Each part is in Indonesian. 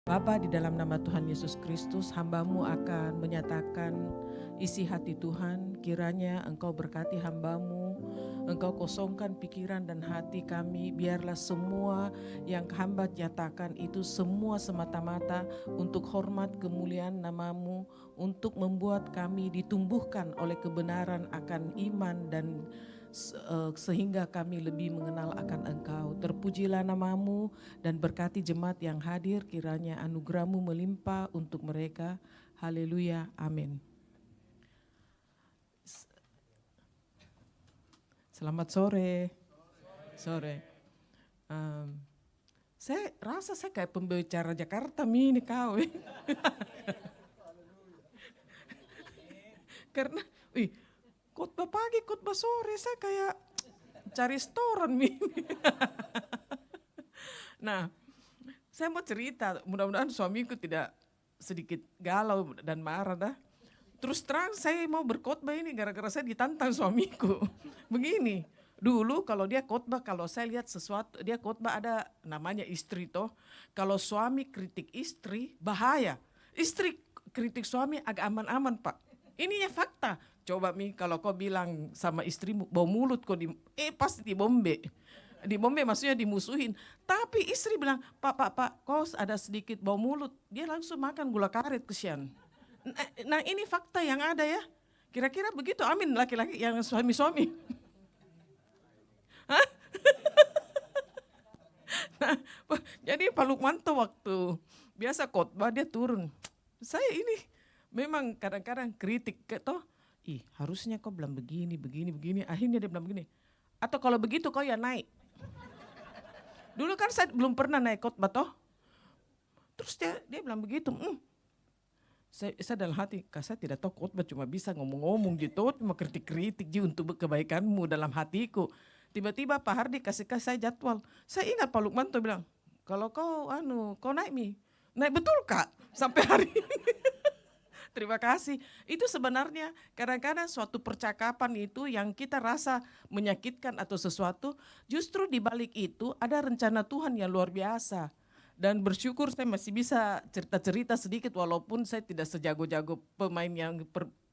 Bapa, di dalam nama Tuhan Yesus Kristus, hamba-Mu akan menyatakan isi hati Tuhan. Kiranya Engkau berkati hamba-Mu, Engkau kosongkan pikiran dan hati kami. Biarlah semua yang hamba nyatakan itu semua semata-mata untuk hormat kemuliaan nama-Mu, untuk membuat kami ditumbuhkan oleh kebenaran akan iman dan sehingga kami lebih mengenal akan Engkau. Terpujilah nama-Mu dan berkati jemaat yang hadir, kiranya anugerah-Mu melimpah untuk mereka. Haleluya, amin. Selamat sore. Saya rasa saya kayak pembicara Jakarta ini kau. Karena, khotbah pagi, khotbah sore, saya kayak cari restoran ini. Nah, saya mau cerita, mudah-mudahan suamiku tidak sedikit galau dan marah dah. Terus terang saya mau berkhotbah ini gara-gara saya ditantang suamiku. Begini, dulu kalau dia khotbah, kalau saya lihat sesuatu, dia khotbah ada namanya istri toh. Kalau suami kritik istri, bahaya. Istri kritik suami agak aman-aman Pak. Ini ya fakta. Coba Mi, kalau kau bilang sama istrimu, bau mulut kau pasti dibombe. Dibombe maksudnya dimusuhin. Tapi istri bilang, Pak, kau ada sedikit bau mulut. Dia langsung makan gula karet kesian. Nah ini fakta yang ada ya. Kira-kira begitu, amin laki-laki yang suami-suami. Nah, jadi Pak Lukmanto waktu biasa khotbah dia turun. Saya ini memang kadang-kadang kritik toh, harusnya kau bilang begini. Akhirnya dia bilang begini. Atau kalau begitu kau ya naik. Dulu kan saya belum pernah naik khotbah toh. Terus dia bilang begitu. Saya dalam hati, saya tidak tahu khotbah cuma bisa ngomong-ngomong gitu, cuma kritik-kritik untuk kebaikanmu dalam hatiku. Tiba-tiba Pak Hardi kasih saya jadwal. Saya ingat Pak Lukmanto bilang, kalau kau naik naik betul Kak sampai hari ini. Terima kasih. Itu sebenarnya kadang-kadang suatu percakapan itu yang kita rasa menyakitkan atau sesuatu, justru di balik itu ada rencana Tuhan yang luar biasa. Dan bersyukur saya masih bisa cerita-cerita sedikit walaupun saya tidak sejago-jago pemain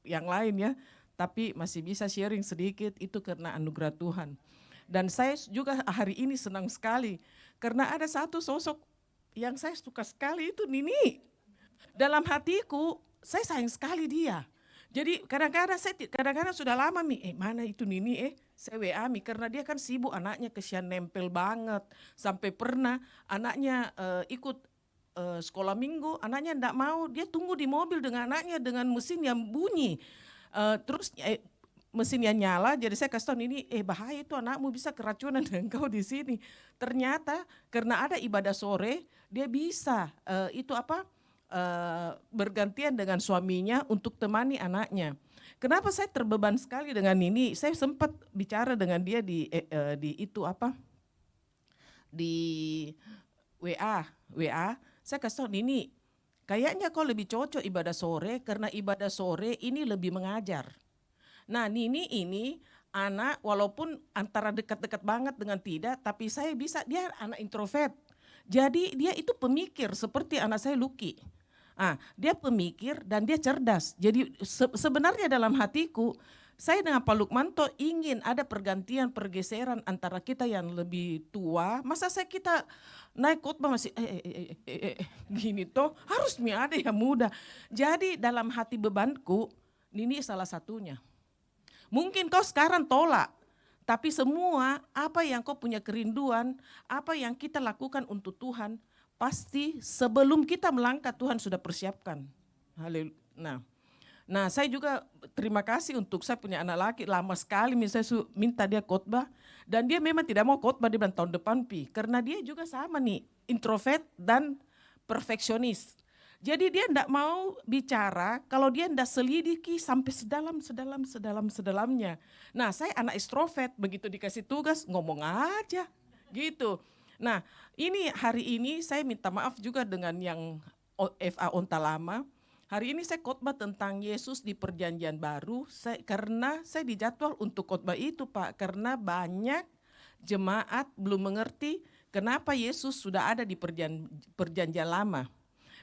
yang lain ya. Tapi masih bisa sharing sedikit, itu karena anugerah Tuhan. Dan saya juga hari ini senang sekali karena ada satu sosok yang saya suka sekali, itu Nini. Dalam hatiku saya sayang sekali dia. Jadi kadang-kadang sudah lama mana itu Nini saya WA karena dia kan sibuk, anaknya kesian nempel banget. Sampai pernah anaknya ikut sekolah minggu, anaknya enggak mau, dia tunggu di mobil dengan anaknya dengan mesin yang bunyi. Terus mesinnya nyala, jadi saya kasih tahu Nini, bahaya itu anakmu bisa keracunan dengan kau di sini. Ternyata karena ada ibadah sore, dia bisa bergantian dengan suaminya untuk temani anaknya. Kenapa saya terbeban sekali dengan ini? Saya sempat bicara dengan dia di WA. Saya kasih tahu Nini, kayaknya kau lebih cocok ibadah sore karena ibadah sore ini lebih mengajar. Nah Nini ini anak walaupun antara dekat-dekat banget dengan tidak, tapi dia anak introvert. Jadi dia itu pemikir seperti anak saya Lucky. Dia pemikir dan dia cerdas. Jadi sebenarnya dalam hatiku, saya dengan Pak Lukmanto ingin ada pergeseran antara kita yang lebih tua. Masa kita naik khotbah masih gini toh, harus ada yang muda. Jadi dalam hati bebanku, Nini salah satunya. Mungkin kau sekarang tolak, tapi semua apa yang kau punya kerinduan, apa yang kita lakukan untuk Tuhan, pasti sebelum kita melangkah Tuhan sudah persiapkan. Nah saya juga terima kasih untuk saya punya anak laki, lama sekali saya minta dia khotbah dan dia memang tidak mau khotbah, dia bilang tahun depan karena dia juga sama introvert dan perfeksionis. Jadi dia enggak mau bicara kalau dia enggak selidiki sampai sedalamnya. Nah saya anak extrovert, begitu dikasih tugas ngomong aja gitu. Nah ini hari ini saya minta maaf juga dengan yang FA Onta Lama. Hari ini saya khotbah tentang Yesus di Perjanjian Baru, karena saya dijadwal untuk khotbah itu Pak, karena banyak jemaat belum mengerti kenapa Yesus sudah ada di Perjanjian Lama.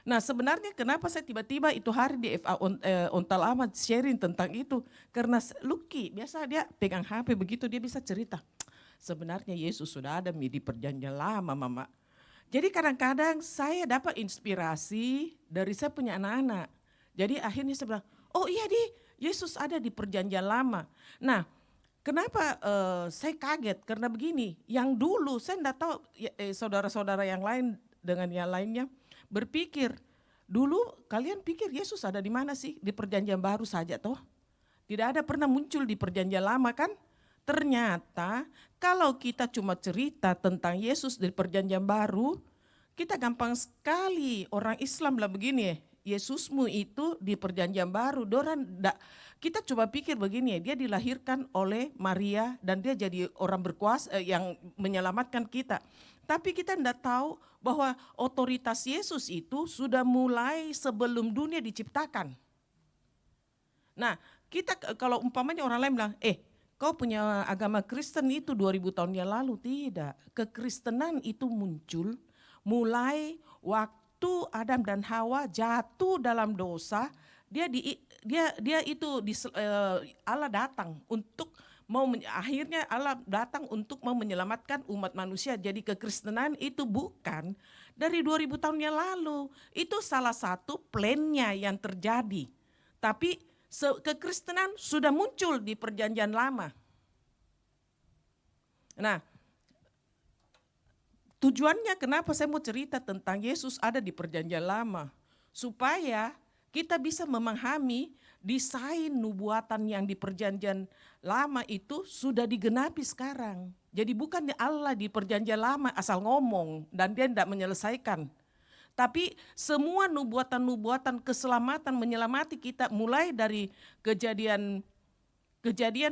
Nah sebenarnya kenapa saya tiba-tiba itu hari di FA Ontal Ahmad sharing tentang itu. Karena Lucky biasa dia pegang HP begitu dia bisa cerita. Sebenarnya Yesus sudah ada di perjanjian lama Mama. Jadi kadang-kadang saya dapat inspirasi dari saya punya anak-anak. Jadi akhirnya saya bilang, oh iya Yesus ada di perjanjian lama. Nah kenapa saya kaget? Karena begini, yang dulu saya enggak tahu saudara-saudara yang lain dengan yang lainnya berpikir, dulu kalian pikir Yesus ada di mana sih? Di perjanjian baru saja toh? Tidak ada pernah muncul di perjanjian lama kan? Ternyata kalau kita cuma cerita tentang Yesus di perjanjian baru, kita gampang sekali orang Islam lah begini, Yesusmu itu di perjanjian baru. Kita coba pikir begini, dia dilahirkan oleh Maria dan dia jadi orang berkuasa yang menyelamatkan kita. Tapi kita tidak tahu bahwa otoritas Yesus itu sudah mulai sebelum dunia diciptakan. Nah, kita kalau umpamanya orang lain bilang, kau punya agama Kristen itu 2000 tahun yang lalu. Tidak, kekristenan itu muncul mulai waktu Adam dan Hawa jatuh dalam dosa. Allah datang untuk akhirnya Allah datang untuk mau menyelamatkan umat manusia. Jadi kekristenan itu bukan dari 2000 tahun yang lalu. Itu salah satu plannya yang terjadi. Tapi kekristenan sudah muncul di perjanjian lama. Nah, tujuannya kenapa saya mau cerita tentang Yesus ada di perjanjian lama. Supaya kita bisa memahami desain nubuatan yang di perjanjian lama itu sudah digenapi sekarang. Jadi bukan Allah di perjanjian lama asal ngomong dan dia tidak menyelesaikan. Tapi semua nubuatan-nubuatan keselamatan menyelamati kita mulai dari kejadian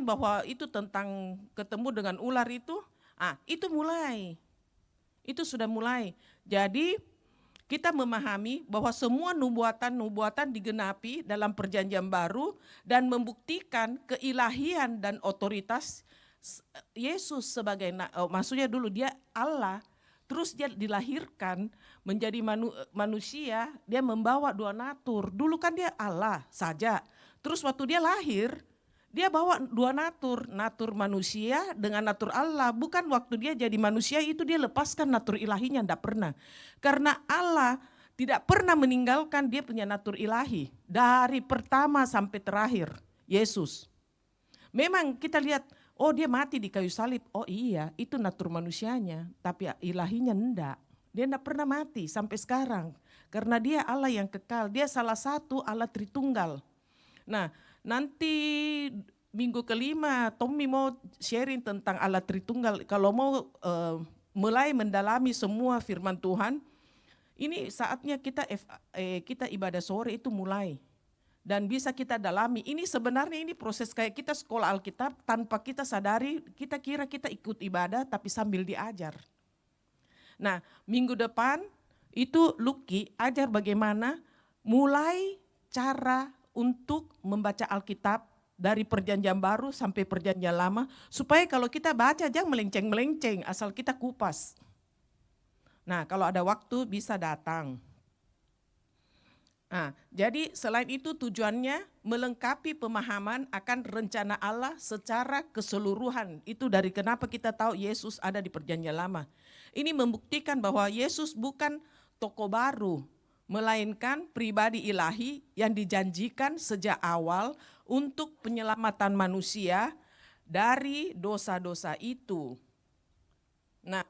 bahwa itu tentang ketemu dengan ular itu itu sudah mulai. Jadi kita memahami bahwa semua nubuatan-nubuatan digenapi dalam perjanjian baru dan membuktikan keilahian dan otoritas Yesus sebagai maksudnya dulu dia Allah. Terus dia dilahirkan menjadi manusia, dia membawa dua natur. Dulu kan dia Allah saja. Terus waktu dia lahir, dia bawa dua natur manusia dengan natur Allah. Bukan waktu dia jadi manusia itu dia lepaskan natur ilahinya, tidak pernah. Karena Allah tidak pernah meninggalkan dia punya natur ilahi. Dari pertama sampai terakhir, Yesus. Memang kita lihat, oh dia mati di kayu salib, oh iya itu natur manusianya, tapi ilahinya enggak. Dia enggak pernah mati sampai sekarang, karena dia Allah yang kekal, dia salah satu Allah Tritunggal. Nah nanti minggu kelima Tommy mau sharing tentang Allah Tritunggal, kalau mau mulai mendalami semua firman Tuhan, ini saatnya kita ibadah sore itu mulai. Dan bisa kita dalami, ini sebenarnya ini proses kayak kita sekolah Alkitab tanpa kita sadari, kita kira kita ikut ibadah tapi sambil diajar. Nah minggu depan itu Lucky ajar bagaimana mulai cara untuk membaca Alkitab dari perjanjian baru sampai perjanjian lama, supaya kalau kita baca jangan melenceng-melenceng asal kita kupas. Nah kalau ada waktu bisa datang. Nah, jadi selain itu tujuannya melengkapi pemahaman akan rencana Allah secara keseluruhan. Itu dari kenapa kita tahu Yesus ada di perjanjian lama. Ini membuktikan bahwa Yesus bukan tokoh baru, melainkan pribadi ilahi yang dijanjikan sejak awal untuk penyelamatan manusia dari dosa-dosa itu. Nah,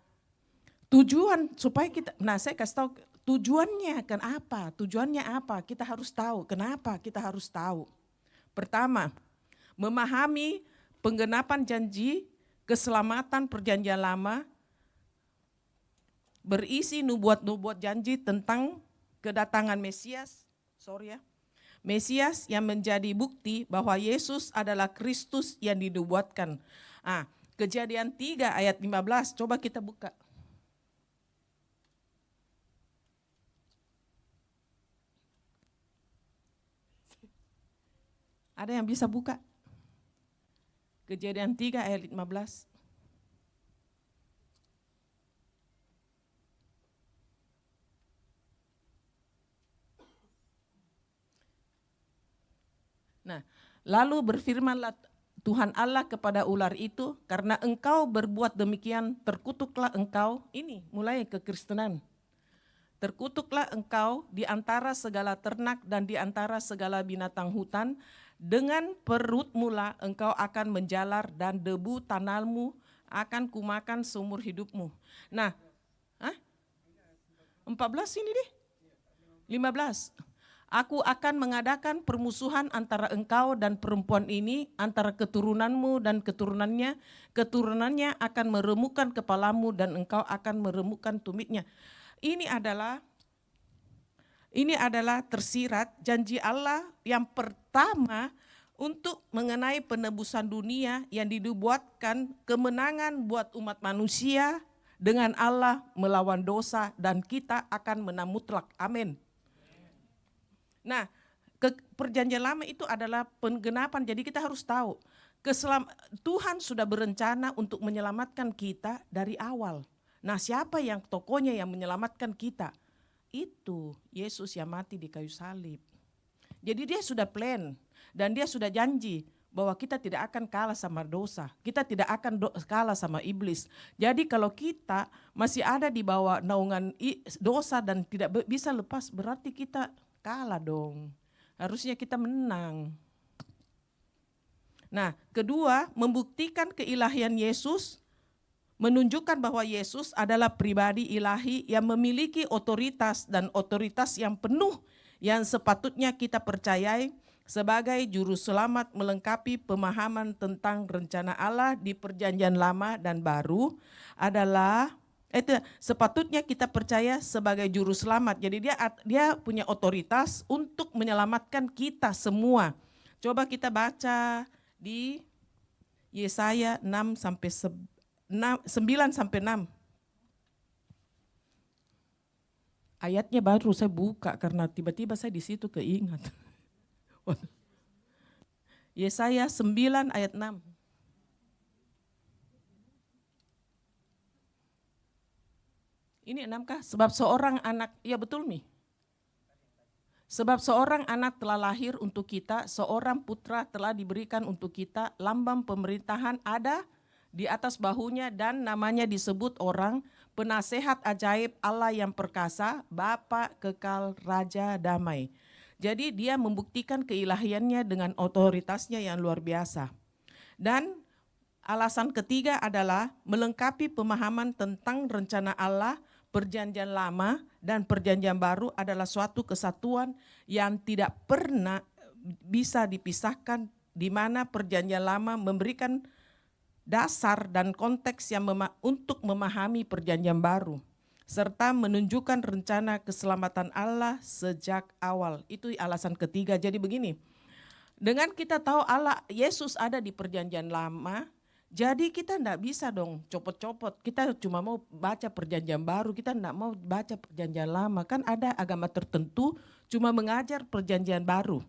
tujuan supaya kita, saya kasih tahu tujuannya kan apa? Tujuannya apa? Kita harus tahu. Kenapa kita harus tahu? Pertama, memahami penggenapan janji keselamatan perjanjian lama berisi nubuat-nubuat janji tentang kedatangan Mesias. Mesias yang menjadi bukti bahwa Yesus adalah Kristus yang dinubuatkan. Kejadian 3 ayat 15, coba kita buka. Ada yang bisa buka? Kejadian 3 ayat 15. Nah, lalu berfirmanlah Tuhan Allah kepada ular itu, karena engkau berbuat demikian, terkutuklah engkau, ini mulai kekristenan. Terkutuklah engkau di antara segala ternak dan di antara segala binatang hutan, dengan perut mula engkau akan menjalar dan debu tanahmu akan kumakan seumur hidupmu. Nah, 14 ini deh, 15. Aku akan mengadakan permusuhan antara engkau dan perempuan ini, antara keturunanmu dan keturunannya. Keturunannya akan meremukkan kepalamu dan engkau akan meremukkan tumitnya. Ini adalah tersirat janji Allah yang pertama untuk mengenai penebusan dunia yang dibuatkan kemenangan buat umat manusia dengan Allah melawan dosa, dan kita akan menang mutlak. Amin. Nah, perjanjian lama itu adalah penggenapan, jadi kita harus tahu Tuhan sudah berencana untuk menyelamatkan kita dari awal. Nah, siapa yang tokohnya yang menyelamatkan kita? Itu Yesus yang mati di kayu salib. Jadi dia sudah plan dan dia sudah janji bahwa kita tidak akan kalah sama dosa, kita tidak akan kalah sama iblis. Jadi kalau kita masih ada di bawah naungan dosa dan tidak bisa lepas, berarti kita kalah dong. Harusnya kita menang. Nah, kedua, membuktikan keilahian Yesus, menunjukkan bahwa Yesus adalah pribadi ilahi yang memiliki otoritas dan otoritas yang penuh yang sepatutnya kita percayai sebagai juru selamat, melengkapi pemahaman tentang rencana Allah di perjanjian lama dan baru adalah itu sepatutnya kita percaya sebagai juru selamat. Jadi dia punya otoritas untuk menyelamatkan kita semua. Coba kita baca di Yesaya 9 sampai 6. Ayatnya baru saya buka karena tiba-tiba saya di situ keingat. Yesaya 9 ayat 6. Ini 6 kah? Sebab seorang anak, ya betul nih. Sebab seorang anak telah lahir untuk kita, seorang putra telah diberikan untuk kita, lambang pemerintahan ada di atas bahunya dan namanya disebut orang, penasehat ajaib, Allah yang perkasa, Bapa kekal, Raja damai. Jadi dia membuktikan keilahiannya dengan otoritasnya yang luar biasa. Dan alasan ketiga adalah melengkapi pemahaman tentang rencana Allah. Perjanjian lama dan perjanjian baru adalah suatu kesatuan yang tidak pernah bisa dipisahkan, di mana perjanjian lama memberikan dasar dan konteks yang untuk memahami perjanjian baru, serta menunjukkan rencana keselamatan Allah sejak awal. Itu alasan ketiga. Jadi begini, dengan kita tahu Allah, Yesus ada di perjanjian lama, jadi kita enggak bisa dong copot-copot, kita cuma mau baca perjanjian baru, kita enggak mau baca perjanjian lama. Kan ada agama tertentu cuma mengajar perjanjian baru.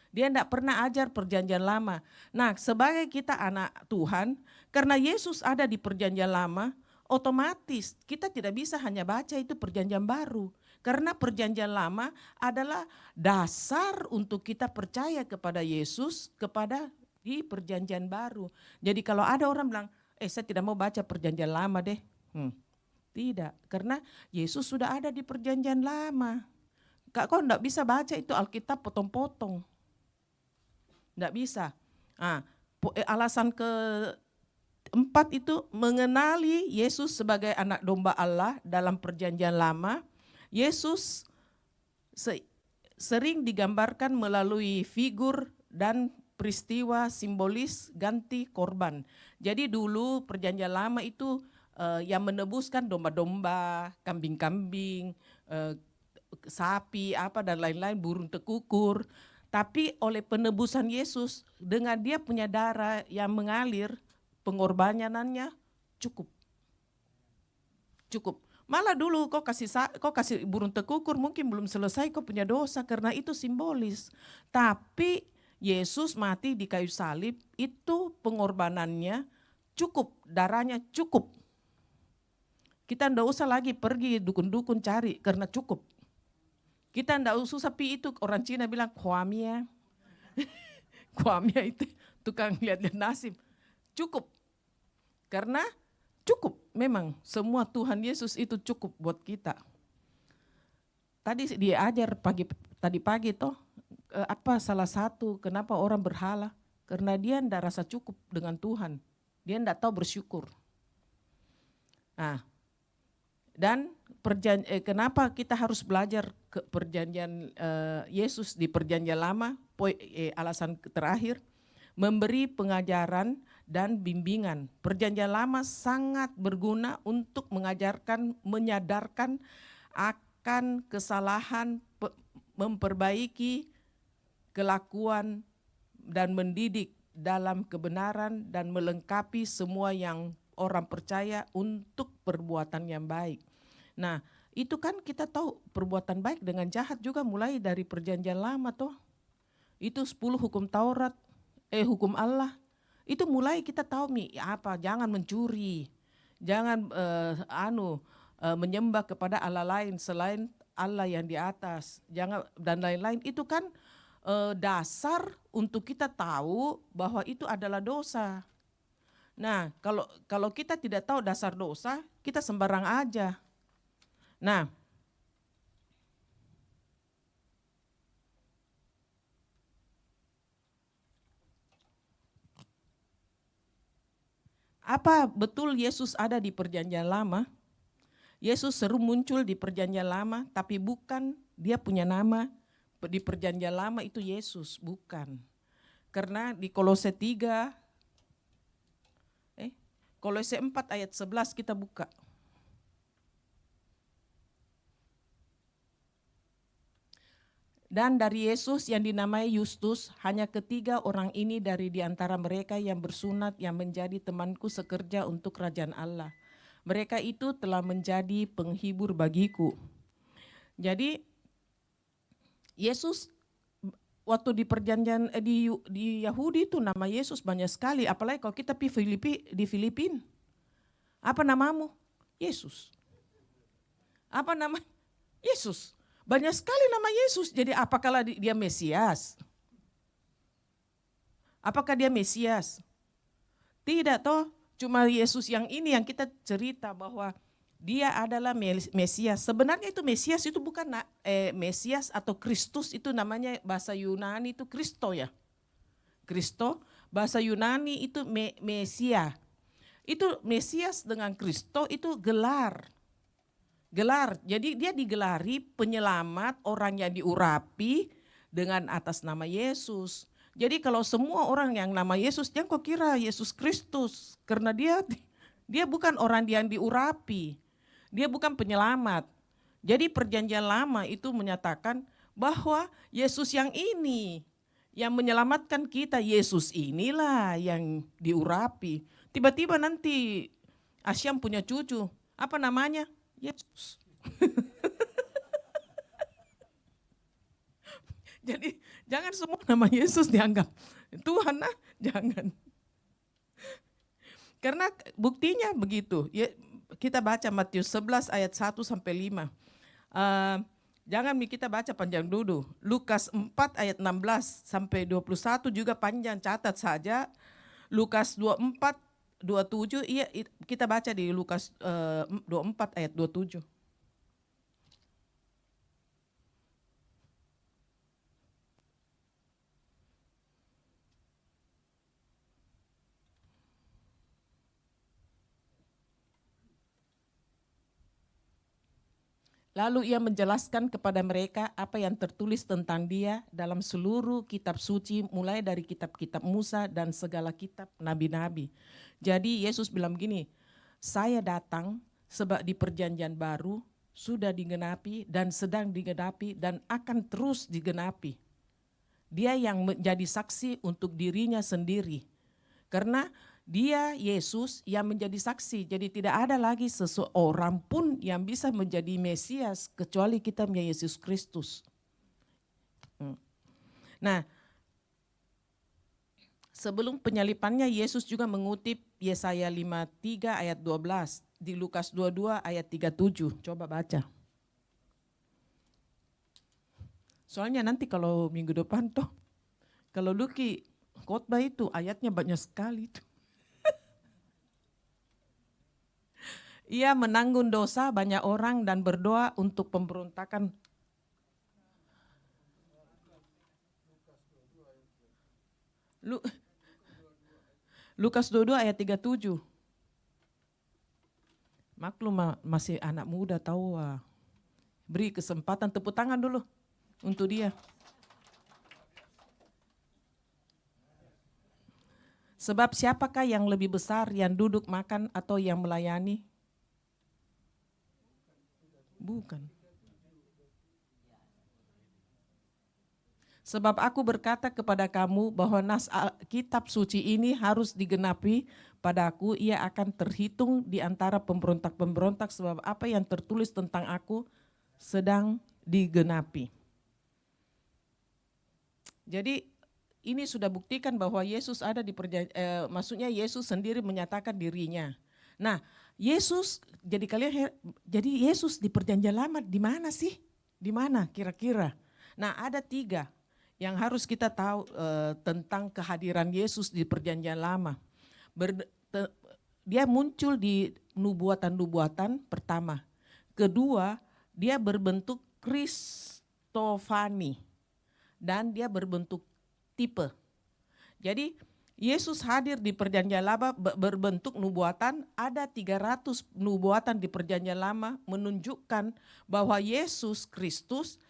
Dia enggak pernah ajar perjanjian lama. Nah, sebagai kita anak Tuhan, karena Yesus ada di perjanjian lama, otomatis kita tidak bisa hanya baca itu perjanjian baru. Karena perjanjian lama adalah dasar untuk kita percaya kepada Yesus, kepada di perjanjian baru. Jadi kalau ada orang bilang, saya tidak mau baca perjanjian lama deh. Tidak, karena Yesus sudah ada di perjanjian lama. Kau enggak bisa baca itu Alkitab potong-potong. Enggak bisa. Alasan keempat itu mengenali Yesus sebagai anak domba Allah dalam perjanjian lama. Yesus sering digambarkan melalui figur dan peristiwa simbolis ganti korban. Jadi dulu perjanjian lama itu yang menebuskan domba-domba, kambing-kambing, sapi, apa dan lain-lain, burung tekukur. Tapi oleh penebusan Yesus, dengan dia punya darah yang mengalir, pengorbanannya cukup. Cukup. Malah dulu kau kasih burung tekukur mungkin belum selesai kau punya dosa, karena itu simbolis. Tapi Yesus mati di kayu salib, itu pengorbanannya cukup, darahnya cukup. Kita enggak usah lagi pergi dukun-dukun cari, karena cukup. Kita enggak usah itu orang Cina bilang huamia. Kuamnya itu tukang lihat-lihat nasib. Cukup. Karena cukup memang semua Tuhan Yesus itu cukup buat kita. Tadi dia ajar tadi pagi toh, apa salah satu kenapa orang berhala? Karena dia enggak rasa cukup dengan Tuhan. Dia enggak tahu bersyukur. Nah, dan kenapa kita harus belajar ke perjanjian Yesus di perjanjian lama, alasan terakhir, memberi pengajaran dan bimbingan. Perjanjian lama sangat berguna untuk mengajarkan, menyadarkan akan kesalahan, memperbaiki kelakuan dan mendidik dalam kebenaran dan melengkapi semua yang orang percaya untuk perbuatan yang baik. Nah, itu kan kita tahu perbuatan baik dengan jahat juga mulai dari perjanjian lama toh. Itu 10 hukum Taurat, hukum Allah. Itu mulai kita tahu apa, jangan mencuri, jangan menyembah kepada Allah lain selain Allah yang di atas, jangan dan lain-lain. Itu kan dasar untuk kita tahu bahwa itu adalah dosa. Nah, kalau kita tidak tahu dasar dosa, kita sembarang aja. Nah, apa betul Yesus ada di perjanjian lama? Yesus seru muncul di perjanjian lama, tapi bukan dia punya nama di perjanjian lama itu Yesus, bukan. Karena di Kolose 3, Kolose 4 ayat 11 kita buka. Dan dari Yesus yang dinamai Yustus, hanya ketiga orang ini dari di antara mereka yang bersunat yang menjadi temanku sekerja untuk kerajaan Allah. Mereka itu telah menjadi penghibur bagiku. Jadi Yesus waktu di perjanjian di Yahudi itu nama Yesus banyak sekali, apalagi kalau kita di Filipina. Apa namamu? Yesus. Apa nama? Yesus. Banyak sekali nama Yesus, jadi apakah dia Mesias? Apakah dia Mesias? Tidak toh, cuma Yesus yang ini yang kita cerita bahwa dia adalah Mesias. Sebenarnya itu Mesias itu bukan Mesias atau Kristus, itu namanya bahasa Yunani itu Kristo ya. Kristo, bahasa Yunani itu Mesia. Itu Mesias dengan Kristo itu gelar. Jadi dia digelari penyelamat orang yang diurapi dengan atas nama Yesus. Jadi kalau semua orang yang nama Yesus, jangan kau kira Yesus Kristus. Karena dia bukan orang yang diurapi. Dia bukan penyelamat. Jadi perjanjian lama itu menyatakan bahwa Yesus yang ini, yang menyelamatkan kita, Yesus inilah yang diurapi. Tiba-tiba nanti Asyam punya cucu, apa namanya? Yesus. Jadi jangan semua nama Yesus dianggap Tuhan, jangan. Karena buktinya begitu. Kita baca Matius 11 ayat 1 sampai 5. Jangan kita baca panjang dulu. Lukas 4 ayat 16 sampai 21 juga panjang, catat saja. Lukas 24 27, iya kita baca di Lukas 24 ayat 27. Lalu ia menjelaskan kepada mereka apa yang tertulis tentang dia dalam seluruh kitab suci, mulai dari kitab-kitab Musa dan segala kitab nabi-nabi. Jadi Yesus bilang begini, saya datang sebab di perjanjian baru sudah digenapi dan sedang digenapi dan akan terus digenapi. Dia yang menjadi saksi untuk dirinya sendiri. Karena dia Yesus yang menjadi saksi, jadi tidak ada lagi seseorang pun yang bisa menjadi Mesias kecuali kita punya Yesus Kristus. Nah, sebelum penyalipannya Yesus juga mengutip Yesaya 53 ayat 12, di Lukas 22 ayat 37, coba baca. Soalnya nanti kalau minggu depan toh, kalau Luki khotbah itu ayatnya banyak sekali. Ia menanggung dosa banyak orang dan berdoa untuk pemberontakan. Lukas 22 ayat 37. Maklum masih anak muda tahu. Beri kesempatan, tepuk tangan dulu untuk dia. Sebab siapakah yang lebih besar, yang duduk makan atau yang melayani? Bukan. Sebab aku berkata kepada kamu bahwa nas kitab suci ini harus digenapi padaku, ia akan terhitung di antara pemberontak-pemberontak, sebab apa yang tertulis tentang aku sedang digenapi. Jadi ini sudah buktikan bahwa Yesus ada di maksudnya Yesus sendiri menyatakan dirinya. Nah, Yesus, jadi Yesus di perjanjian lama di mana sih? Di mana kira-kira? Nah, ada 3 yang harus kita tahu tentang kehadiran Yesus di perjanjian lama. Dia muncul di nubuatan-nubuatan pertama. Kedua, dia berbentuk Kristofani dan dia berbentuk tipe. Jadi Yesus hadir di perjanjian lama berbentuk nubuatan, ada 300 nubuatan di perjanjian lama menunjukkan bahwa Yesus Kristus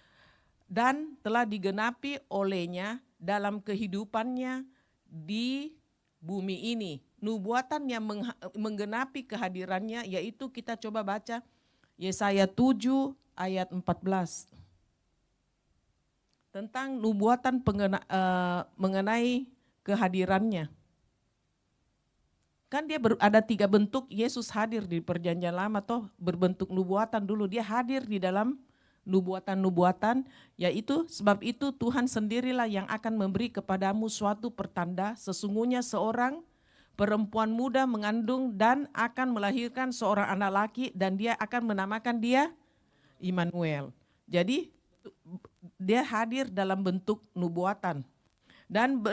dan telah digenapi olehnya dalam kehidupannya di bumi ini. Nubuatan yang menggenapi kehadirannya yaitu kita coba baca Yesaya 7 ayat 14. Tentang nubuatan mengenai kehadirannya. Kan dia ada 3 bentuk Yesus hadir di perjanjian lama toh, berbentuk nubuatan dulu. Dia hadir di dalam nubuatan-nubuatan, yaitu sebab itu Tuhan sendirilah yang akan memberi kepadamu suatu pertanda, sesungguhnya seorang perempuan muda mengandung dan akan melahirkan seorang anak laki dan dia akan menamakan dia Immanuel. Jadi dia hadir dalam bentuk nubuatan. Dan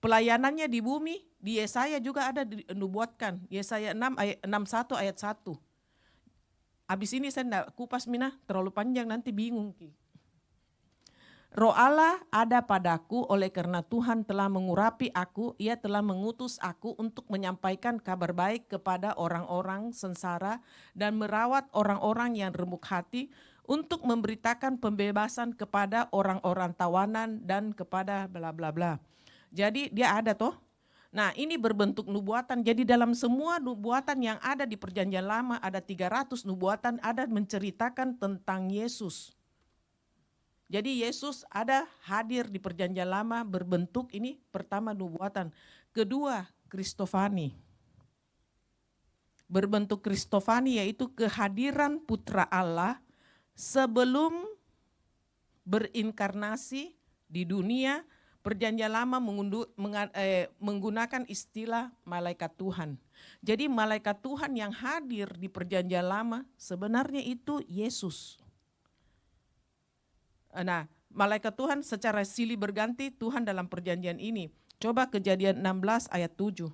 pelayanannya di bumi, di Yesaya juga ada dinubuatkan. Yesaya 61 ayat 1. Habis ini saya enggak kupas Mina, terlalu panjang nanti bingung. Roh Allah ada padaku oleh karena Tuhan telah mengurapi aku, ia telah mengutus aku untuk menyampaikan kabar baik kepada orang-orang sengsara dan merawat orang-orang yang remuk hati, untuk memberitakan pembebasan kepada orang-orang tawanan dan kepada bla bla bla. Jadi dia ada toh. Nah ini berbentuk nubuatan, jadi dalam semua nubuatan yang ada di perjanjian lama, ada 300 nubuatan ada menceritakan tentang Yesus. Jadi Yesus ada hadir di perjanjian lama berbentuk ini pertama nubuatan. Kedua Kristofani. Berbentuk Kristofani yaitu kehadiran putra Allah sebelum berinkarnasi di dunia. Perjanjian lama menggunakan istilah malaikat Tuhan. Jadi malaikat Tuhan yang hadir di perjanjian lama sebenarnya itu Yesus. Nah, malaikat Tuhan secara silih berganti Tuhan dalam perjanjian ini. Coba Kejadian 16 ayat 7.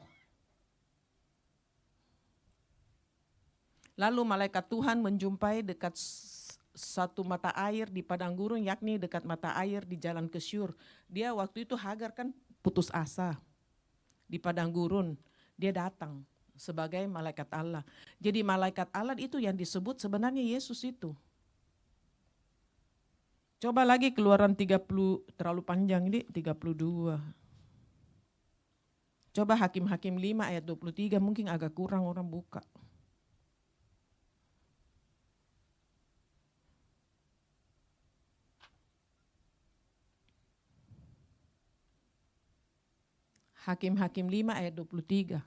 Lalu malaikat Tuhan menjumpai dekat satu mata air di padang gurun, yakni dekat mata air di jalan ke Syur. Dia waktu itu Hagar kan putus asa di padang gurun. Dia datang sebagai malaikat Allah. Jadi malaikat Allah itu yang disebut sebenarnya Yesus itu. Coba lagi Keluaran 30, terlalu panjang ini, 32. Coba Hakim-Hakim 5 ayat 23, mungkin agak kurang orang buka. Hakim-Hakim 5 ayat 23.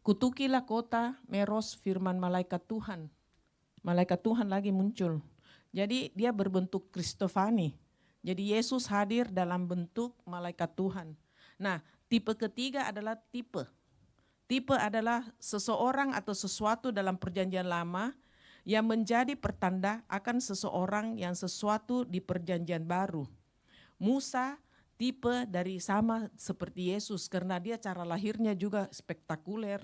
Kutukilah kota Meros, firman malaikat Tuhan. Malaikat Tuhan lagi muncul. Jadi dia berbentuk Kristofani. Jadi Yesus hadir dalam bentuk malaikat Tuhan. Nah, tipe ketiga adalah tipe. Tipe adalah seseorang atau sesuatu dalam perjanjian lama yang menjadi pertanda akan seseorang yang sesuatu di perjanjian baru. Musa tipe dari sama seperti Yesus karena dia cara lahirnya juga spektakuler.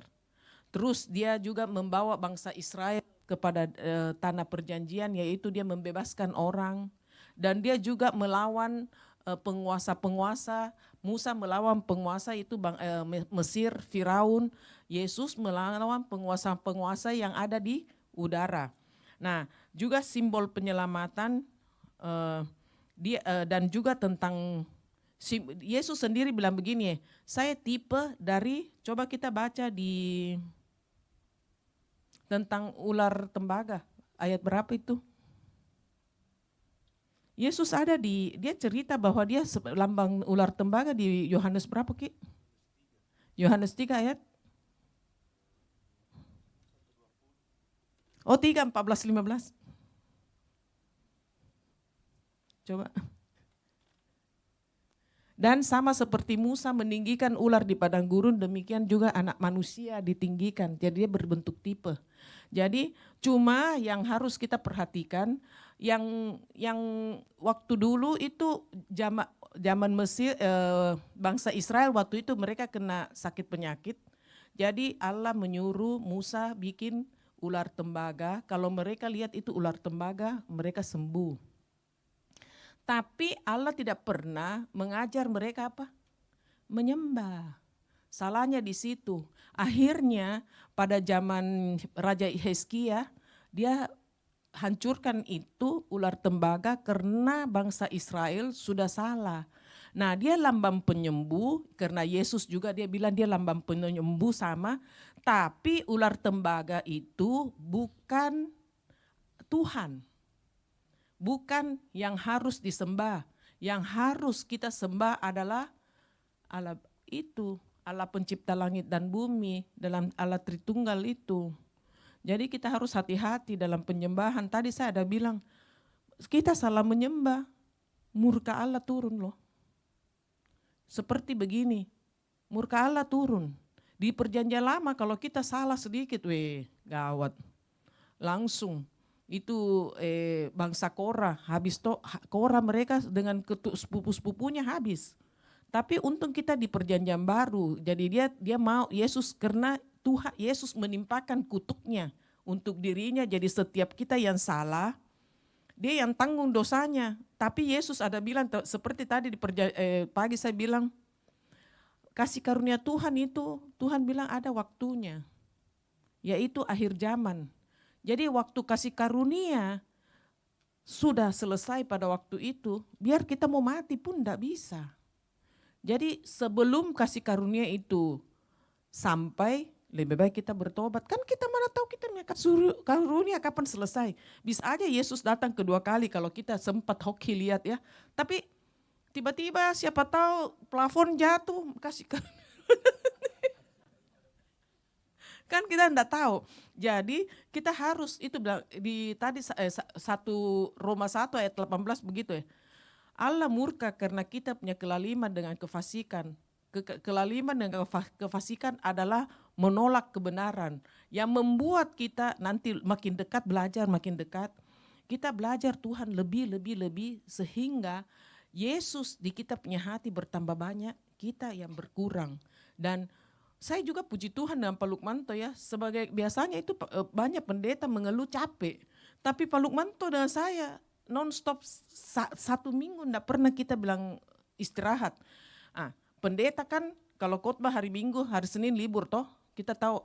Terus dia juga membawa bangsa Israel kepada tanah perjanjian, yaitu dia membebaskan orang. Dan dia juga melawan penguasa-penguasa. Musa melawan penguasa itu Mesir, Firaun. Yesus melawan penguasa-penguasa yang ada di udara. Nah, juga simbol penyelamatan dan juga tentang Yesus sendiri bilang begini, saya tipe dari, coba kita baca di tentang ular tembaga, ayat berapa itu? Yesus ada dia cerita bahwa dia lambang ular tembaga di Yohanes berapa Ki? Yohanes 3 ayat? Oh 3, 14, 15. Coba. Dan sama seperti Musa meninggikan ular di padang gurun, demikian juga anak manusia ditinggikan. Jadi dia berbentuk tipe. Jadi cuma yang harus kita perhatikan, yang waktu dulu itu zaman Mesir, bangsa Israel waktu itu mereka kena sakit penyakit. Jadi Allah menyuruh Musa bikin ular tembaga. Kalau mereka lihat itu ular tembaga, mereka sembuh. Tapi Allah tidak pernah mengajar mereka apa? Menyembah. Salahnya di situ. Akhirnya pada zaman Raja Hizkia, dia hancurkan itu ular tembaga karena bangsa Israel sudah salah. Nah, dia lambang penyembuh karena Yesus juga dia bilang dia lambang penyembuh sama, tapi ular tembaga itu bukan Tuhan. Bukan yang harus disembah. Yang harus kita sembah adalah Allah itu, Allah pencipta langit dan bumi, dalam Allah Tritunggal itu. Jadi kita harus hati-hati dalam penyembahan. Tadi saya ada bilang, kita salah menyembah, murka Allah turun loh. Seperti begini, murka Allah turun. Di perjanjian lama kalau kita salah sedikit, gawat. Langsung itu bangsa Korah, habis Korah mereka dengan sepupu-sepupunya habis. Tapi untung kita di perjanjian baru, jadi dia mau Yesus karena Tuhan Yesus menimpakan kutuknya untuk dirinya, jadi setiap kita yang salah, dia yang tanggung dosanya. Tapi Yesus ada bilang, seperti tadi di pagi saya bilang, kasih karunia Tuhan itu, Tuhan bilang ada waktunya, yaitu akhir zaman. Jadi waktu kasih karunia sudah selesai pada waktu itu, biar kita mau mati pun tidak bisa. Jadi sebelum kasih karunia itu sampai, lebih baik kita bertobat. Kan kita mana tahu kita karunia kapan selesai. Bisa aja Yesus datang kedua kali kalau kita sempat hoki lihat ya. Tapi tiba-tiba siapa tahu plafon jatuh, kasih karunia. Kan kita enggak tahu. Jadi kita harus itu di tadi 1 Roma 1 ayat 18 begitu ya. Allah murka karena kita punya kelaliman dengan kefasikan. Kelaliman dengan kefasikan adalah menolak kebenaran. Yang membuat kita nanti makin dekat belajar, makin dekat. Kita belajar Tuhan lebih sehingga Yesus di kita punya hati bertambah banyak, kita yang berkurang. Dan saya juga puji Tuhan dengan Pak Lukmanto ya, sebagai biasanya itu banyak pendeta mengeluh capek. Tapi Pak Lukmanto dan saya non-stop 1 minggu enggak pernah kita bilang istirahat. Pendeta kan kalau khotbah hari Minggu, hari Senin libur toh. Kita tahu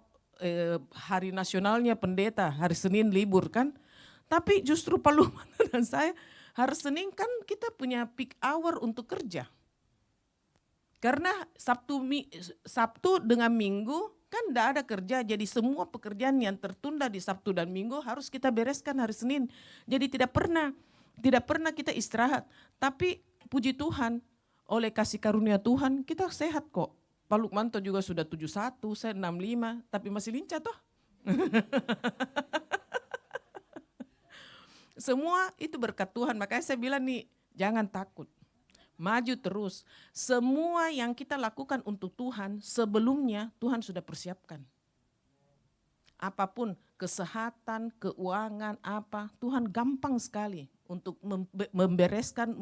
hari nasionalnya pendeta, hari Senin libur kan. Tapi justru Pak Lukmanto dan saya, hari Senin kan kita punya peak hour untuk kerja. Karena Sabtu dengan Minggu kan enggak ada kerja, jadi semua pekerjaan yang tertunda di Sabtu dan Minggu harus kita bereskan hari Senin. Jadi tidak pernah kita istirahat. Tapi puji Tuhan, oleh kasih karunia Tuhan kita sehat kok. Pak Lukmanto juga sudah 71, saya 65, tapi masih lincah toh. Semua itu berkat Tuhan, makanya saya bilang nih, jangan takut. Maju terus. Semua yang kita lakukan untuk Tuhan, sebelumnya Tuhan sudah persiapkan. Apapun, kesehatan, keuangan, apa, Tuhan gampang sekali untuk membereskan,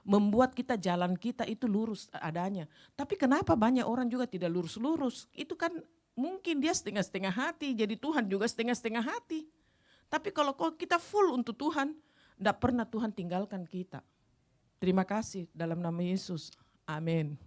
membuat kita jalan kita itu lurus adanya. Tapi kenapa banyak orang juga tidak lurus-lurus? Itu kan mungkin dia setengah-setengah hati, jadi Tuhan juga setengah-setengah hati. Tapi kalau kita full untuk Tuhan, tidak pernah Tuhan tinggalkan kita. Terima kasih dalam nama Yesus. Amin.